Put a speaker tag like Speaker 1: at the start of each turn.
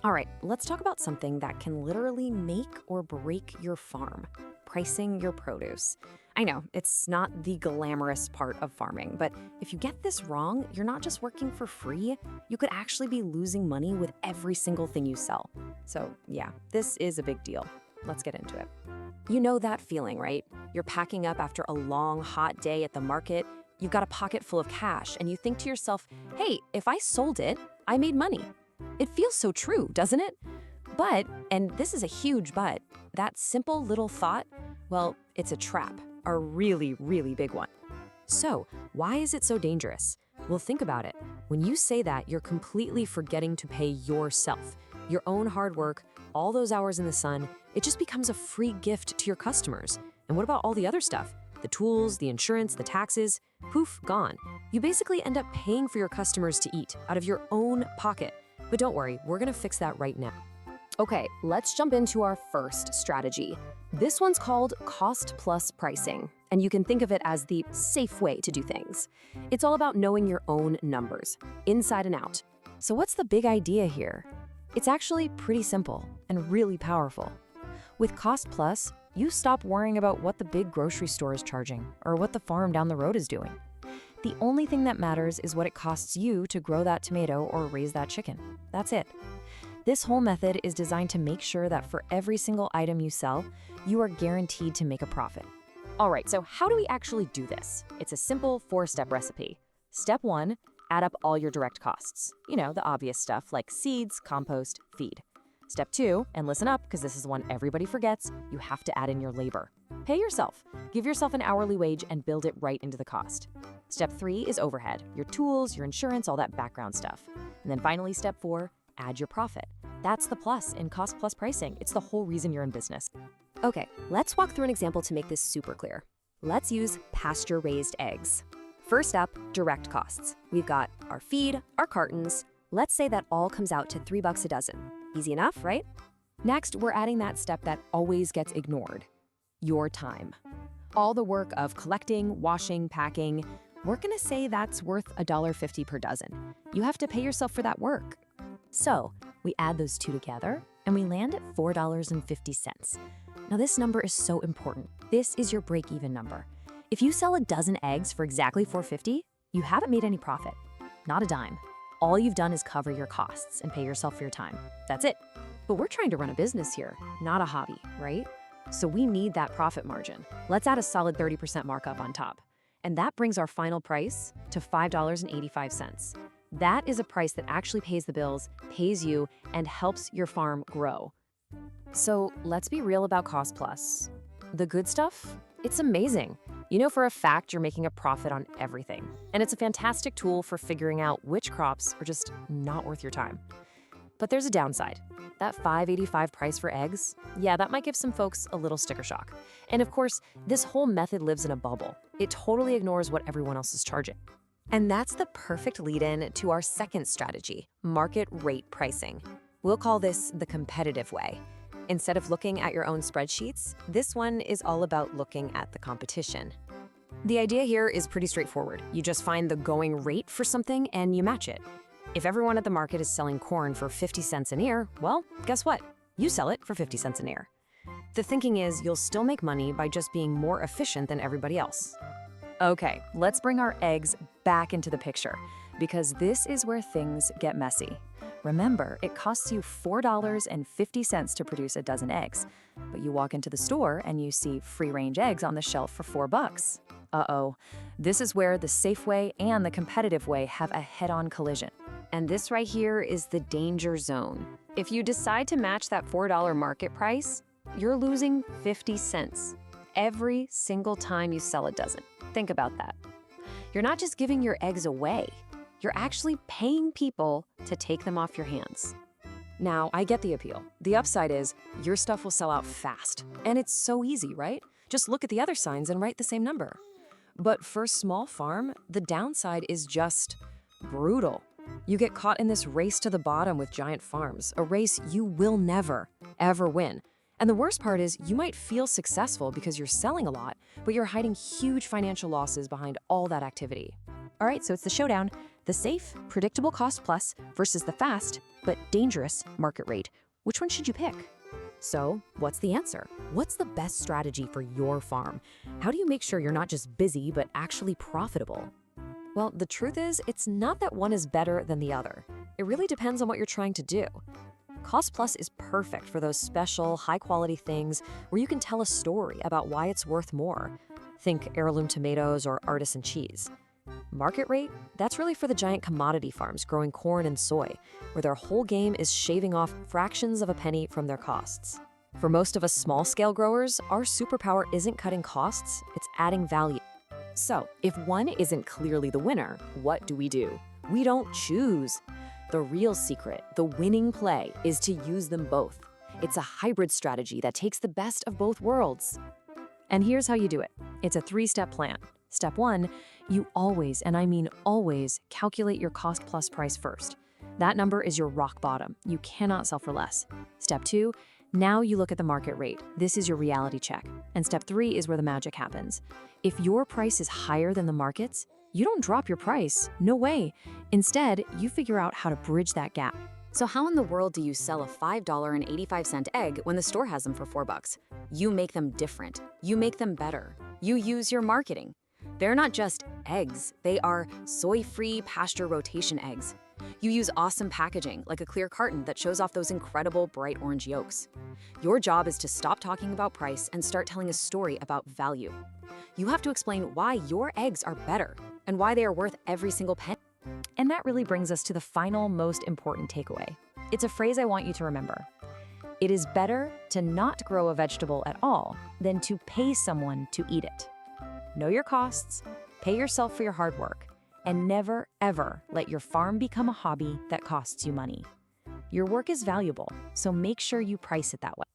Speaker 1: All right, let's talk about something that can literally make or break your farm: pricing your produce. I know, it's not the glamorous part of farming, but if you get this wrong, you're not just working for free, you could actually be losing money with every single thing you sell. So, yeah, this is a big deal. Let's get into it. You know that feeling, right? You're packing up after a long, hot day at the market, you've got a pocket full of cash, and you think to yourself, hey, if I sold it, I made money. It feels so true, doesn't it? But, and this is a huge but, that simple little thought, well, it's a trap, a really, really big one. So, why is it so dangerous? Well, think about it. When you say that, you're completely forgetting to pay yourself. Your own hard work, all those hours in the sun, it just becomes a free gift to your customers. And what about all the other stuff? The tools, the insurance, the taxes, poof, gone. You basically end up paying for your customers to eat out of your own pocket. But don't worry, we're gonna fix that right now. Okay, let's jump into our first strategy. This one's called cost plus pricing, and you can think of it as the safe way to do things. It's all about knowing your own numbers, inside and out. So what's the big idea here? It's actually pretty simple and really powerful. With cost plus, you stop worrying about what the big grocery store is charging or what the farm down the road is doing. The only thing that matters is what it costs you to grow that tomato or raise that chicken. That's it. This whole method is designed to make sure that for every single item you sell, you are guaranteed to make a profit. All right, so how do we actually do this? It's a simple 4-step recipe. Step 1, add up all your direct costs. You know, the obvious stuff like seeds, compost, feed. Step 2, and listen up because this is one everybody forgets, you have to add in your labor. Pay yourself. Give yourself an hourly wage and build it right into the cost. Step 3 is overhead, your tools, your insurance, all that background stuff. And then finally, step 4, add your profit. That's the plus in cost plus pricing. It's the whole reason you're in business. Okay, let's walk through an example to make this super clear. Let's use pasture-raised eggs. First up, direct costs. We've got our feed, our cartons. Let's say that all comes out to $3 a dozen. Easy enough, right? Next, we're adding that step that always gets ignored: your time. All the work of collecting, washing, packing, we're gonna say that's worth $1.50 per dozen. You have to pay yourself for that work. So we add those two together and we land at $4.50. Now this number is so important. This is your break-even number. If you sell a dozen eggs for exactly $4.50, you haven't made any profit, not a dime. All you've done is cover your costs and pay yourself for your time. That's it. But we're trying to run a business here, not a hobby, right? So we need that profit margin. Let's add a solid 30% markup on top. And that brings our final price to $5.85. That is a price that actually pays the bills, pays you, and helps your farm grow. So let's be real about cost plus. The good stuff? It's amazing. You know for a fact you're making a profit on everything. And it's a fantastic tool for figuring out which crops are just not worth your time. But there's a downside. That $5.85 price for eggs, yeah, that might give some folks a little sticker shock. And of course, this whole method lives in a bubble. It totally ignores what everyone else is charging. And that's the perfect lead-in to our second strategy, market rate pricing. We'll call this the competitive way. Instead of looking at your own spreadsheets, this one is all about looking at the competition. The idea here is pretty straightforward. You just find the going rate for something and you match it. If everyone at the market is selling corn for 50 cents an ear, well, guess what? You sell it for 50 cents an ear. The thinking is you'll still make money by just being more efficient than everybody else. Okay, let's bring our eggs back into the picture, because this is where things get messy. Remember, it costs you $4.50 to produce a dozen eggs, but you walk into the store and you see free-range eggs on the shelf for $4. Uh-oh. This is where the safe way and the competitive way have a head-on collision. And this right here is the danger zone. If you decide to match that $4 market price, you're losing 50 cents every single time you sell a dozen. Think about that. You're not just giving your eggs away. You're actually paying people to take them off your hands. Now, I get the appeal. The upside is your stuff will sell out fast. And it's so easy, right? Just look at the other signs and write the same number. But for a small farm, the downside is just brutal. You get caught in this race to the bottom with giant farms, a race you will never, ever win. And the worst part is you might feel successful because you're selling a lot, but you're hiding huge financial losses behind all that activity. All right, so it's the showdown. The safe, predictable cost plus versus the fast, but dangerous market rate. Which one should you pick? So, what's the answer? What's the best strategy for your farm? How do you make sure you're not just busy, but actually profitable? Well, the truth is, it's not that one is better than the other. It really depends on what you're trying to do. Cost Plus is perfect for those special, high-quality things where you can tell a story about why it's worth more. Think heirloom tomatoes or artisan cheese. Market rate, that's really for the giant commodity farms growing corn and soy, where their whole game is shaving off fractions of a penny from their costs. For most of us small-scale growers, our superpower isn't cutting costs, it's adding value. So, if one isn't clearly the winner, what do? We don't choose. The real secret, the winning play, is to use them both. It's a hybrid strategy that takes the best of both worlds. And here's how you do it. It's a 3-step plan. Step 1, you always, and I mean always, calculate your cost plus price first. That number is your rock bottom. You cannot sell for less. Step 2, now you look at the market rate. This is your reality check. And step 3 is where the magic happens. If your price is higher than the market's, you don't drop your price. No way. Instead, you figure out how to bridge that gap. So how in the world do you sell a $5.85 egg when the store has them for $4? You make them different. You make them better. You use your marketing. They're not just eggs. They are soy-free pasture rotation eggs. You use awesome packaging, like a clear carton that shows off those incredible bright orange yolks. Your job is to stop talking about price and start telling a story about value. You have to explain why your eggs are better and why they are worth every single penny. And that really brings us to the final, most important takeaway. It's a phrase I want you to remember. It is better to not grow a vegetable at all than to pay someone to eat it. Know your costs, pay yourself for your hard work, and never, ever let your farm become a hobby that costs you money. Your work is valuable, so make sure you price it that way.